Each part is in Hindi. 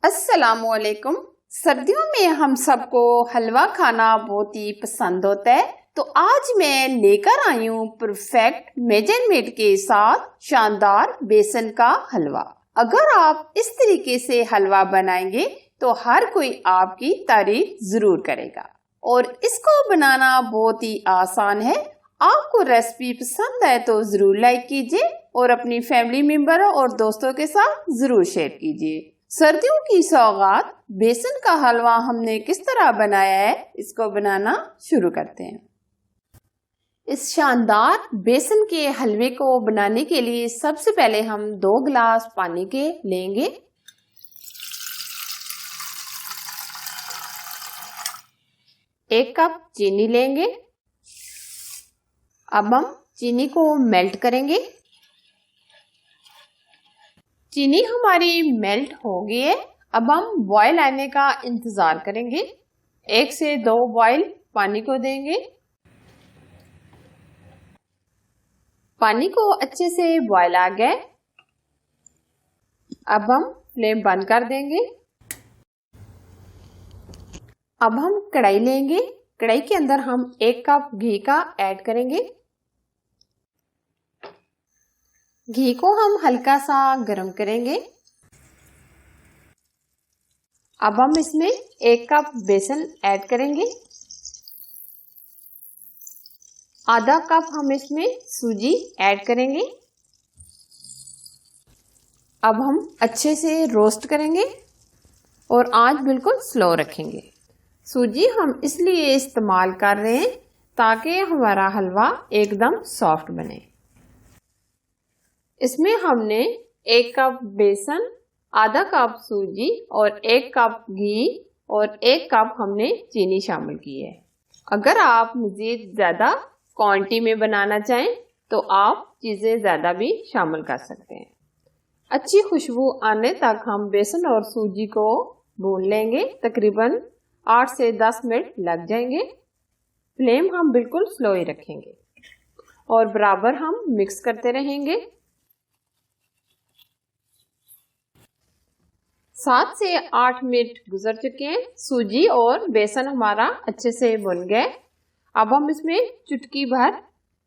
अस्सलामुअलैकुम। सर्दियों में हम सबको हलवा खाना बहुत ही पसंद होता है, तो आज मैं लेकर आई हूँ परफेक्ट मेजरमेंट के साथ शानदार बेसन का हलवा। अगर आप इस तरीके से हलवा बनाएंगे तो हर कोई आपकी तारीफ जरूर करेगा। और इसको बनाना बहुत ही आसान है। आपको रेसिपी पसंद है तो जरूर लाइक कीजिए और अपनी फैमिली मेंबरों और दोस्तों के साथ जरूर शेयर कीजिए। सर्दियों की सौगात बेसन का हलवा हमने किस तरह बनाया है, इसको बनाना शुरू करते हैं। इस शानदार बेसन के हलवे को बनाने के लिए सबसे पहले हम 2 गिलास पानी के लेंगे। एक कप चीनी लेंगे। अब हम चीनी को मेल्ट करेंगे। चीनी हमारी मेल्ट हो गई है। अब हम बॉयल आने का इंतजार करेंगे। 1 से 2 बॉयल पानी को देंगे। पानी को अच्छे से बॉयल आ गए। अब हम फ्लेम बंद कर देंगे। अब हम कढ़ाई लेंगे। कढ़ाई के अंदर हम 1 कप घी का ऐड करेंगे। घी को हम हल्का सा गरम करेंगे। अब हम इसमें 1 कप बेसन ऐड करेंगे। आधा कप हम इसमें सूजी ऐड करेंगे। अब हम अच्छे से रोस्ट करेंगे और आंच बिल्कुल स्लो रखेंगे। सूजी हम इसलिए इस्तेमाल कर रहे हैं ताकि हमारा हलवा एकदम सॉफ्ट बने। इसमें हमने 1 कप बेसन, आधा कप सूजी और 1 कप घी और 1 कप हमने चीनी शामिल की है। अगर आप मज़ीद ज़्यादा क्वांटिटी में बनाना चाहें तो आप चीज़ें ज़्यादा भी शामिल कर सकते हैं। अच्छी खुशबू आने तक हम बेसन और सूजी को भून लेंगे। तकरीबन 8 से 10 मिनट लग जाएंगे। फ्लेम हम बिल्कुल स्लो ही रखेंगे और बराबर हम मिक्स करते रहेंगे। 7 से 8 मिनट गुजर चुके हैं। सूजी और बेसन हमारा अच्छे से भुन गए। अब हम इसमें चुटकी भर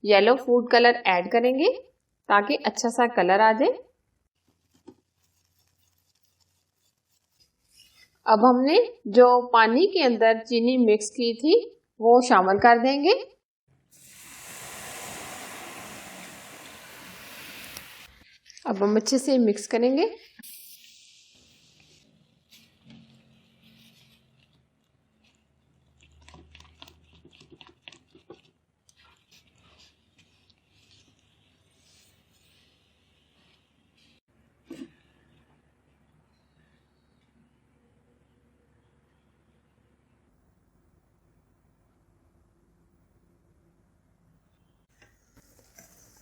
येलो फूड कलर ऐड करेंगे ताकि अच्छा सा कलर आ जाए। अब हमने जो पानी के अंदर चीनी मिक्स की थी वो शामिल कर देंगे। अब हम अच्छे से मिक्स करेंगे।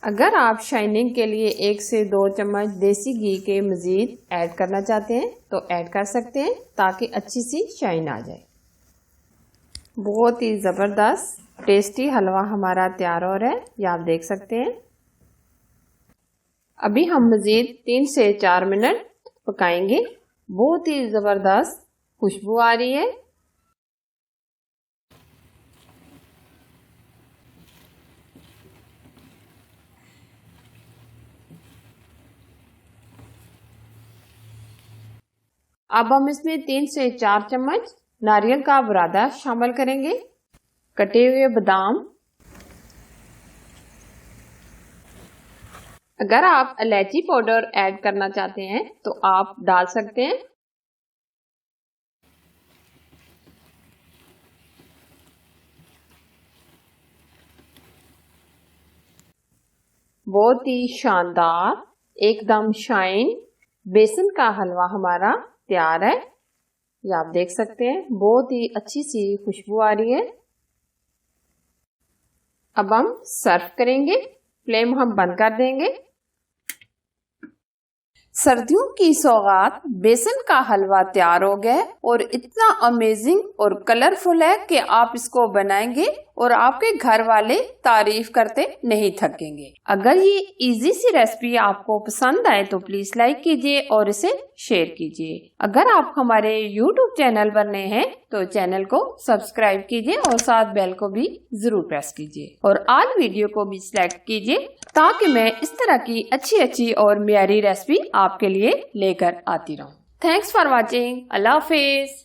अगर आप शाइनिंग के लिए 1 से 2 चम्मच देसी घी के मज़ीद ऐड करना चाहते हैं तो ऐड कर सकते हैं ताकि अच्छी सी शाइन आ जाए। बहुत ही ज़बरदस्त टेस्टी हलवा हमारा तैयार हो रहा है, ये आप देख सकते हैं। अभी हम मज़ीद 3 से 4 मिनट पकाएंगे। बहुत ही ज़बरदस्त खुशबू आ रही है। अब हम इसमें 3 से 4 चम्मच नारियल का बुरादा शामिल करेंगे, कटे हुए बादाम। अगर आप इलायची पाउडर ऐड करना चाहते हैं तो आप डाल सकते हैं। बहुत ही शानदार एकदम शाइन बेसन का हलवा हमारा तैयार है, ये आप देख सकते हैं। बहुत ही अच्छी सी खुशबू आ रही है। अब हम सर्व करेंगे। फ्लेम हम बंद कर देंगे। सर्दियों की सौगात बेसन का हलवा तैयार हो गया है और इतना अमेजिंग और कलरफुल है कि आप इसको बनाएंगे और आपके घर वाले तारीफ करते नहीं थकेंगे। अगर ये इजी सी रेसिपी आपको पसंद आए तो प्लीज लाइक कीजिए और इसे शेयर कीजिए। अगर आप हमारे YouTube चैनल पर नए हैं तो चैनल को सब्सक्राइब कीजिए और साथ बेल को भी जरूर प्रेस कीजिए और ऑल वीडियो को भी सिलेक्ट कीजिए ताकि मैं इस तरह की अच्छी और म्यारी रेसिपी आपके लिए लेकर आती रहूं। Thanks for watching. Allah Hafiz.